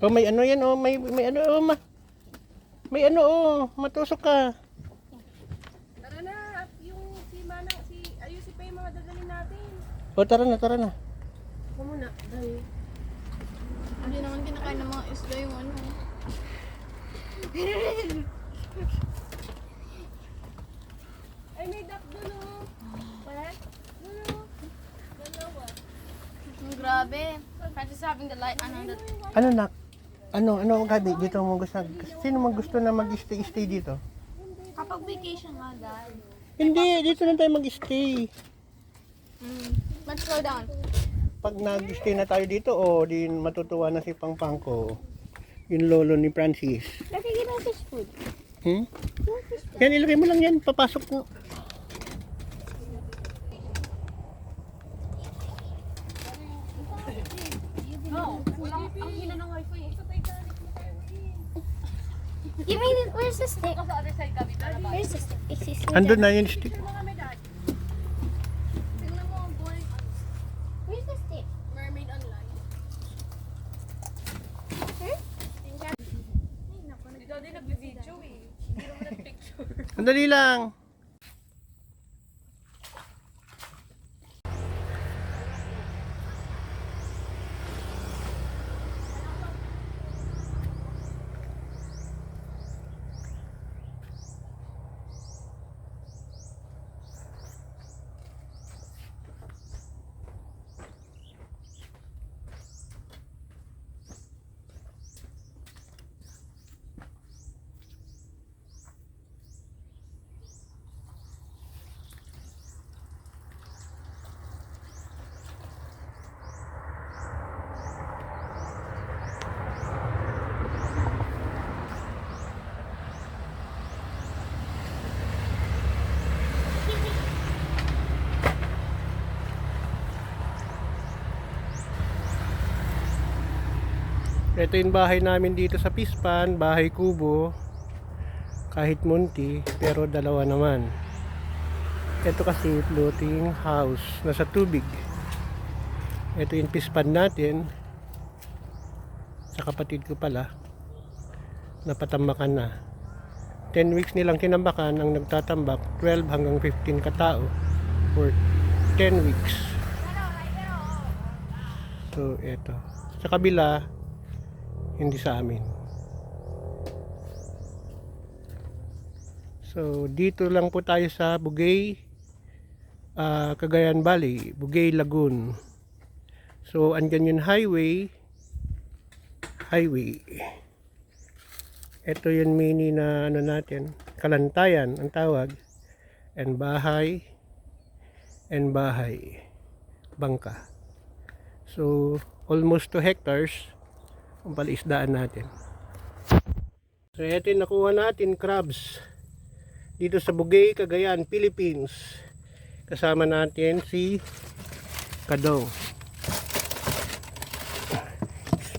Oh, may ano yan, oh. May ano, oh, may ano, oh. Matusok ka. Tara na, at yung si Manang, ayusin pa yung mga dadalhin natin. Oh, tara na, tara na. Ako muna, dahil. Hindi naman kinakain ng mga isda yung ano. Ay, may duck doon, oh. What? Doon, oh. Dalawa. Grabe. Practice having the light on the... Ano, nak? Ano, Gabi? Dito mo gusto, sino mo gusto na mag-stay dito? Kapag vacation nga, dad. Hindi, dito na tayo mag-stay. Let's slow down. Pag nag-stay na tayo dito, oh, di matutuwa na si Pangpang ko. Yung lolo ni Francis. Let's get our fish food. Yan, ilagay mo lang yan. Papasok mo. No, walang, ang hina ng wifi. Ito tayo galit mo tayo. You mean it? Where's the stick? Sa other side kami, tara ba? Where's the stick? It's Andun na yung stick. Tignan mo kami, Dad. Tingnan mo ang boring. Where's the stick? Mermaid Online. Ikaw din nag-video eh. Hindi naman nag-picture. Sandali lang. Ito yung bahay namin dito sa Pispan, bahay kubo. Kahit munti, pero dalawa naman. Ito kasi floating house, nasa tubig. Ito yung Pispan natin. Sa kapatid ko pala, napatambakan na. 10 weeks nilang tinambakan, ang nagtatambak 12 hanggang 15 katao for 10 weeks. So, ito. Sa kabila, hindi sa amin. So dito lang po tayo sa Bugay, Cagayan Valley, Bugay Lagoon. So andyan yung highway. Ito yung mini na ano natin, Kalantayan ang tawag, and bahay bangka. So almost 2 hectares ang palaisdaan natin. So ito yung nakuha natin, crabs dito sa Bugay, Cagayan, Philippines. Kasama natin si Kadong.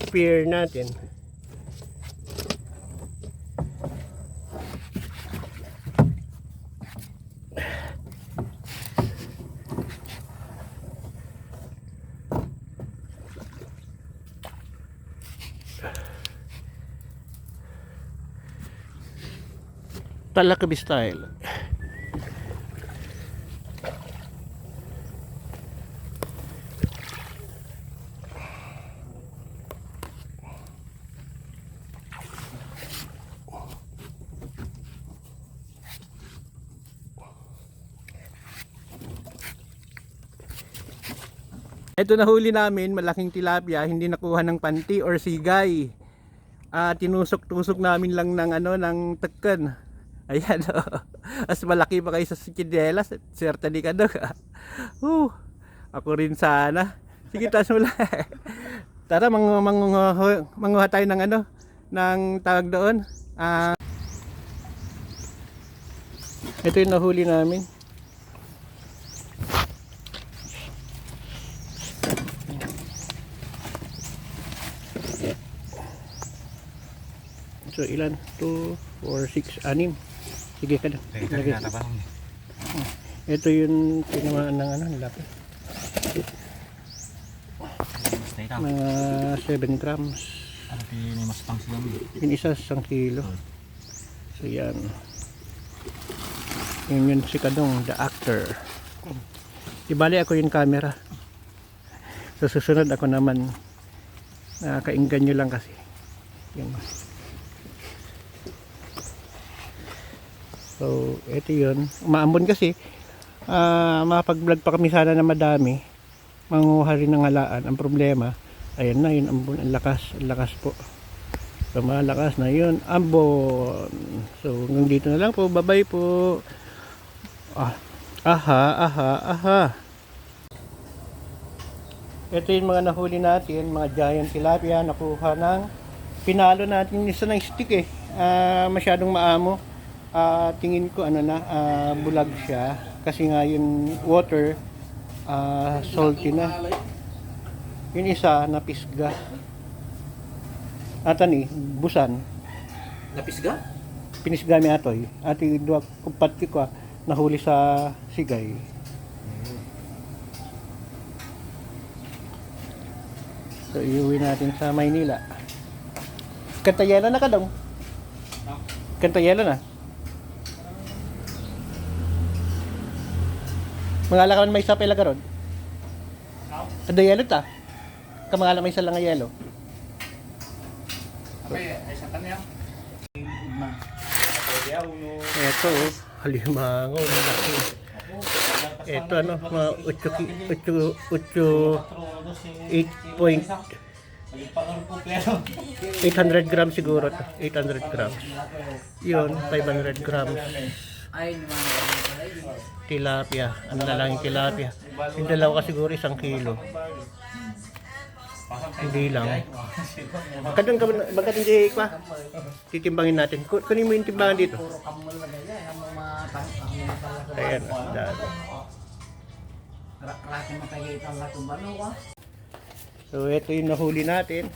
Spear natin. Talakabi style. Ito nahuli namin, malaking tilapia, hindi nakuha ng panty or sigay. Tinusok-tusok namin lang ng ano, ng tekkan. Ayan, oh. As malaki pa kayo sa sikidelas. Serta di ka doon. Ako rin sana. Sige, taas mo lang. Tara, manguha tayo ng ano, ng tawag doon. Ito yung nahuli namin. So ilan? 2, 4, 6, 6. Sige ka lang. Ito yung tinamaan ng ano, nilapit. Mga 7 grams. Ano pinili mas tang siya? Yung isa 1 kilo. So yan. Yun si Kadong, the actor. Di bali ako yung camera. So susunod ako naman. Nakakainggan nyo lang kasi. Yan. So ito yun. Umaambon kasi. Mapag-vlog pa kami sana na madami. Manguha rin ng halaan. Ang problema, ayan na yun ambon. Ang lakas po. So malakas na yun ambon. So hanggang dito na lang po. Bye bye po. Aha. Ito yung mga nahuli natin, mga giant tilapia, nakuha ng pinalo natin isa ng stick eh. Masyadong maamo. Tingin ko bulag siya kasi nga yung water salty na. Yung isa napisga. Atan busan. Napisga? Pinisga mi atoy. Ati dua kupati ko nahuli sa sigay. So iuwi natin sa Maynila. Kantayela na ka daw. Kantayela na. Mangala ka man may isa pala karon. Kada yelo ta. Kamangala may isa lang nga yelo. Ay sa kanya. Ito, halimango, laki. Ito mga 800 grams siguro to. 800 grams. Yun, 500 grams. Tilapia. Ano na lang yung tilapia. Yung dalawa ka siguro 1 kilo. Hindi lang. Kadang bagat hindi pa. Titimbangin natin. Kunin mo yung timbangan dito. Ayan. So ito yung nahuli natin.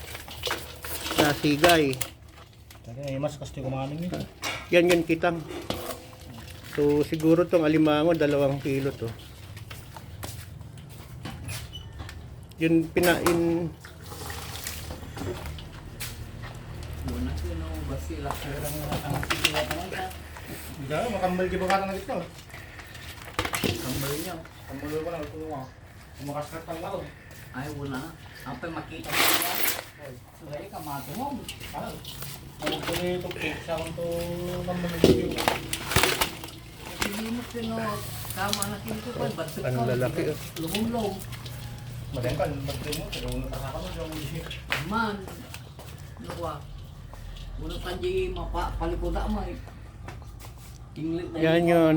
Nasigay. Mas gusto ko kumain nito. Yan kitang. So siguro tong alimango 2 kilo to. Yun pinain. Hindi, makambal di ba ka na dito? Kambal niya. Kambal ko na ito mo. Kumakaskat lang ako. Ay, wala. Apa makita mo ba? Sugay ka matungog. Ano ko nito sa akong to kambal dito. Hindi mo sino kama na kinto pa. Ano lalaki oh. Lumulong. Madengkan, bagay mo. Pero una pa ako yung Man. Luwa. Wala pa di mapalipuda mo eh. Tinglit na Yan yun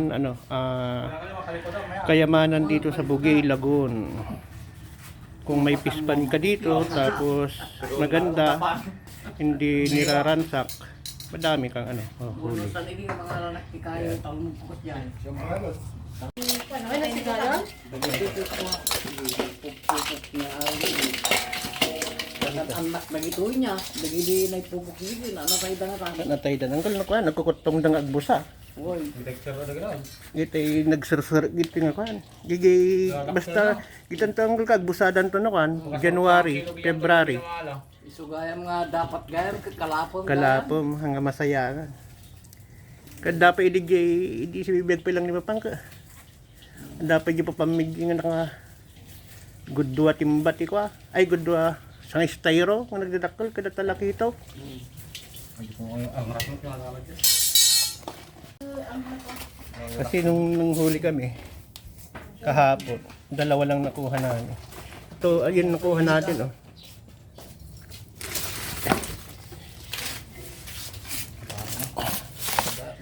kayamanan dito sa Bugay, Lagoon. Kung may pispan ka dito tapos maganda, hindi niraransak, madami kang huli. Bunusan ini mga anak di kayo talong pukot yan. Ay, nasigalan? Pupuk niya anak begitu niya, begini naik pupuk ini, anak tayo dangan. Natay danang kal nakuan nagkukutong dang agbusa. Woy, Gitay nagsursur gitay nga kuan. Gigi basta gitan tanggal kag busadan to no kuan, January, February. isugayam nga dapat gayam kalapon. Kalapom hanggang masaya. Kada pa idi si bibig pa lang ni mapangka. Dapat gi pa pamig nga naka gudwa timbati ko. Ay gudwa sang styro nga nagdadakkel kada talakito. Ang rason ko nalaman dyan. Kasi nung huli kami kahapon, 2 lang nakuha namin. Ito, ayun nakuha natin oh.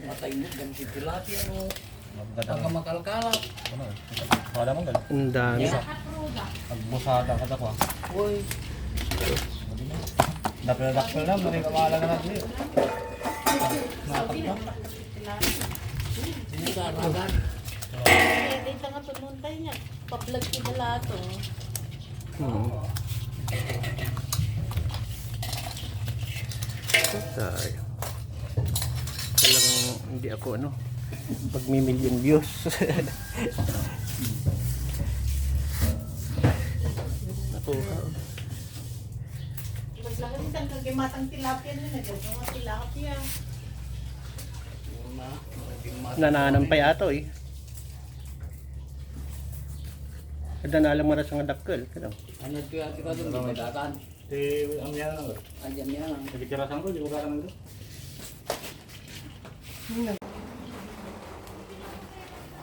Matay mo gan si tilapia no. Ang makalkalap. Wala mong galing. Ang dami. Agbusada ka dako. Woy, Dapat na dakpil na, mali ka mahalaga natin yun. ini daragan. Dito nga tumuntay niya. Pa-vlog ko na to. Tayo. Talagang hindi ako pag may million views. Nakuha. Lagi isang kagimatang tilapia na nagagawa tilapia. Nananampay ato eh. Kada na alam maras nga dakkel. Kadang. Ano ito yung ati ka doon, di madakan. Ang yan lang. Andiyan niya lang. Nagkikirasan ko, di ba ka nang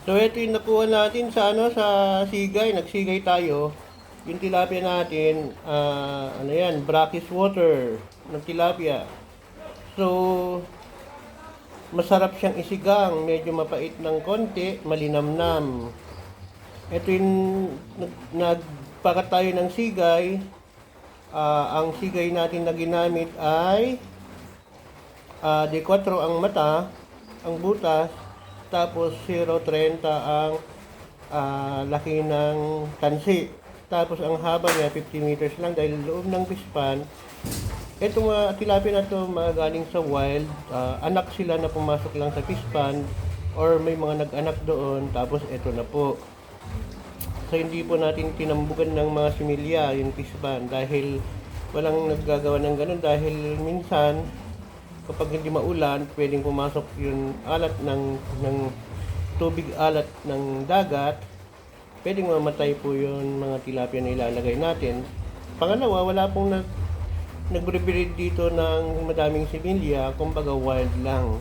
So ito yung nakuha natin sa sa sigay, nagsigay tayo. Yung tilapia natin, ano yan, brackish water ng tilapia. So masarap siyang isigang, medyo mapait ng konti, malinamnam. Ito yung nagpakat tayo ng sigay. Ang sigay natin na ginamit ay D4 ang mata, ang butas, tapos 0.30 ang laki ng tansi. Tapos ang haba niya 50 meters lang dahil loob ng pispan. Itong tilapia na to magaling sa wild, anak sila na pumasok lang sa pispan or may mga nag-anak doon, tapos ito na po. So hindi po natin tinambugan ng mga similya yung pispan dahil walang naggagawa ng ganun dahil minsan kapag hindi maulan, pwedeng pumasok yung alat ng tubig alat ng dagat, pwedeng mamatay po yung mga tilapia na ilalagay natin. Pangalawa, wala pong nagbre-breed dito ng madaming similya, kumbaga wild lang.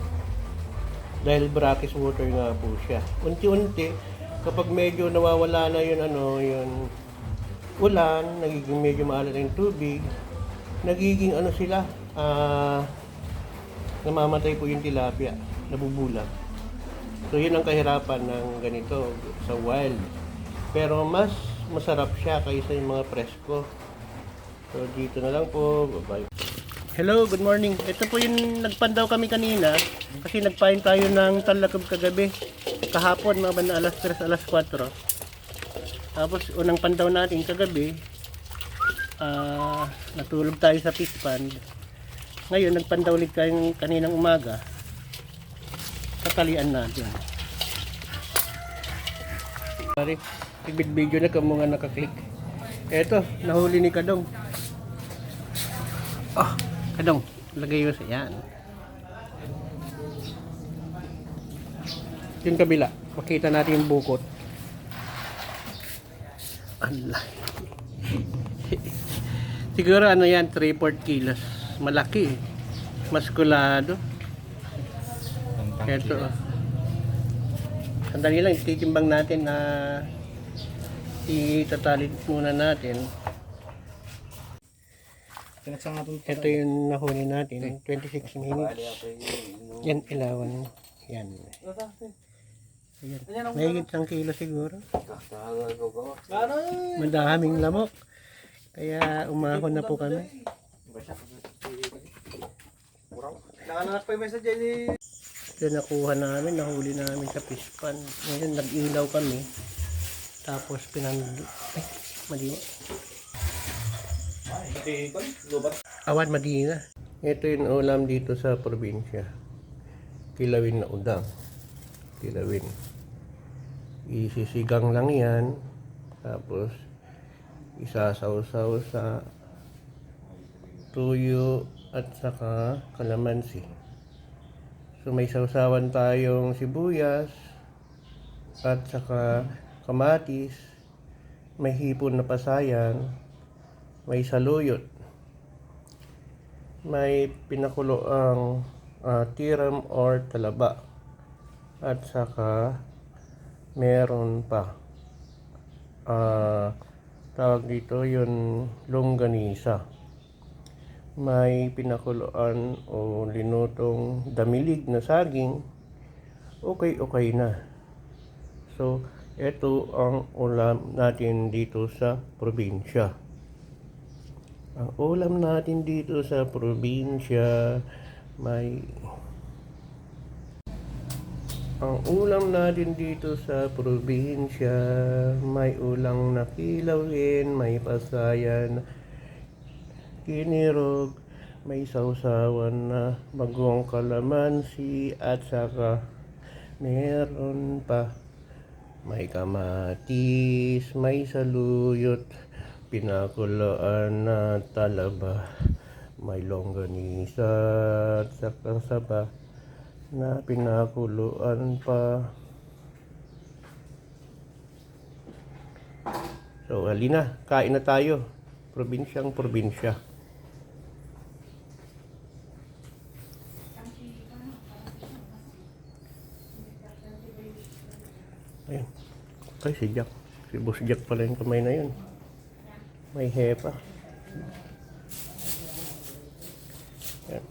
Dahil brackish water nga po siya. Unti-unti, kapag medyo nawawala na yun, yun ulan, nagiging medyo maalat yung tubig, nagiging sila, namamatay po yung tilapia, nabubulag. So yun ang kahirapan ng ganito sa wild. Pero mas masarap siya kaysa yung mga presko. So dito na lang po, bye-bye. Hello, good morning. Ito po yung nagpandaw kami kanina kasi nagpain tayo ng talakab kagabi. Kahapon, mga banda alas 3, alas 4. Tapos unang pandaw natin kagabi, natulog tayo sa fish pond. Ngayon, nagpandaw ulit tayong kaninang umaga. Tatalian natin. Sorry, video na kamo nga nakaklik. Eto, nahuli ni Kadong. Kadong, lagay mo sa yan. Yung kabila, makita natin yung bukot. Allah. Siguro yan, 3-4 kilos. Malaki eh. Maskulado. Ito. Sandali lang, ititimbang natin na itatalit muna natin. Ito yung nahuli natin, 26 minutes. Yan, ilawan. Yan. Yan. Mahigit 1 kilo siguro. Madaming lamok. Kaya umahon na po kami. Ito nakuha namin, nahuli namin sa fish pond. Ngayon nag-ilaw kami. Tapos madiwa. Awan madina. Ito yung ulam dito sa probinsya. Kilawin na udang. Kilawin. Isisigang lang yan. Tapos isasaw-saw sa tuyo at saka kalamansi. So may sausawan tayong sibuyas at saka kamatis, may hipon na pasayan, may saluyot, may pinakulo ang tiram or talaba, at saka meron pa tawag dito yung longganisa. May pinakuloan o linutong damilig na saging, okay na. So ito ang ulam natin dito sa probinsya. Ang ulam natin dito sa probinsya may ulang na kilawin, may pasayan, kinirog, may sausawan na bagong kalamansi, at saka meron pa may kamatis, may saluyot, pinakuloan na talaba, May longganisa at saka saba na pinakuluan pa. So, halina, kain na tayo. Probinsyang probinsya. Ayun. Ay, si Jack. Si Boss Jack pala yung kamay na yun. May hepa. Yan.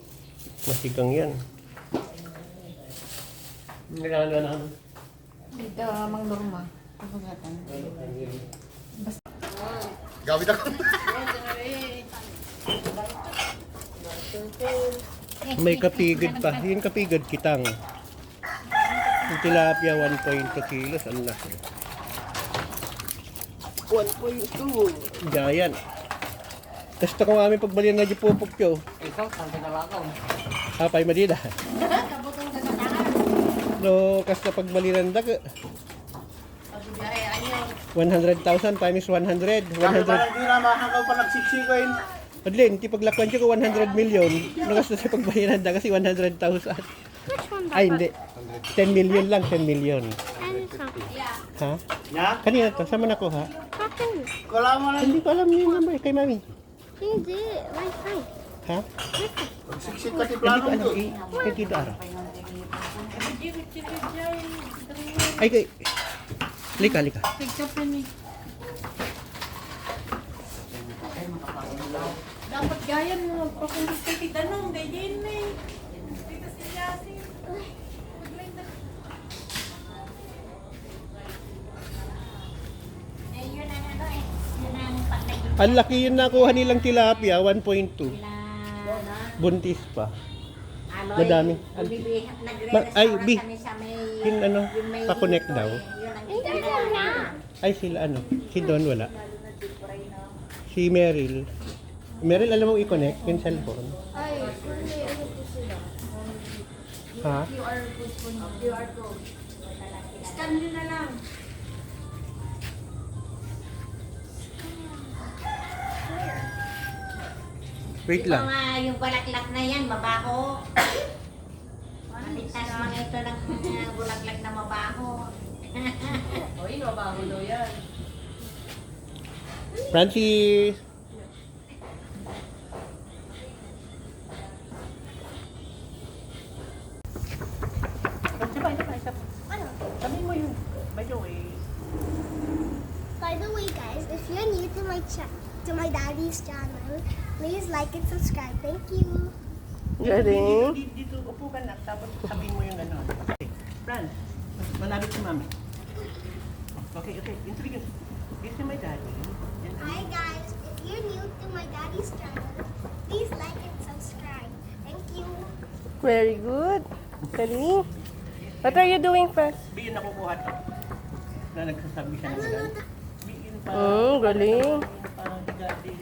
Masigang yan. Nilalo na ano? Dito, Mang Norma. Kapagatan. Gawin ako. May kapigad pa. Yung kapigad kitang. Yung tilapia 1.2 kilos. Ang laki. 1.2. Giant. Gusto ko kami pagbalian na di pupok yo. Ikaw, saan ka nalakaw? Apay madida. No, kasta pagbalian na 100,000 times 100. Kasi 100. parang di na makakaw pa nagsiksikoin. Adlin, ti paglakwan ko 100 million. No, kasta sa pagbalian na kasi 100,000. Which one? Ay, hindi. 10 million lang, 10 million. And something. Ha? Ya? Kanina to, saan mo nakuha? Nothing. Kala mo lang. Hindi ko alam yung number kay mami. Hindi. Wi-Fi. Ha? Siksik kasi Hindi plano ko alam. to. Kay Tito Ara. Ay, kay... Lika, lika. Dapat gaya mo. Papunta kay Titanong. Ganyan na eh. Dito si Yasi. Ang laki yun nakuha nilang tilapia, 1.2. Buntis pa. Madami. Ay, B. Yung ano, pa-connect daw. Hindi ko na. Ay, sila ano, si Don wala. Si Meryl. Meryl, alam mo i-connect yung cellphone? Ay, hindi. Ano po sila? Ha? QR code. Scan nyo na lang. Wait lang. Yung bulaklak na yan, mabaho. Maligtas mga ito ng bulaklak na mabaho. Oy, mabaho daw yan. Francis! By the way, guys, if you're new to my daddy's channel, please like and subscribe. Thank you. Galing. Dito, upo ka na, tapos sabihin mo yung ano. Okay, Fran, malapit si mami. Okay, introduce. This is my daddy. And Hi, guys. If you're new to my daddy's channel, please like and subscribe. Thank you. Very good. Galing. What are you doing first? B yung nakukuha to. Na nagsasabi siya ng ulan. B yung Galing. parang daddy.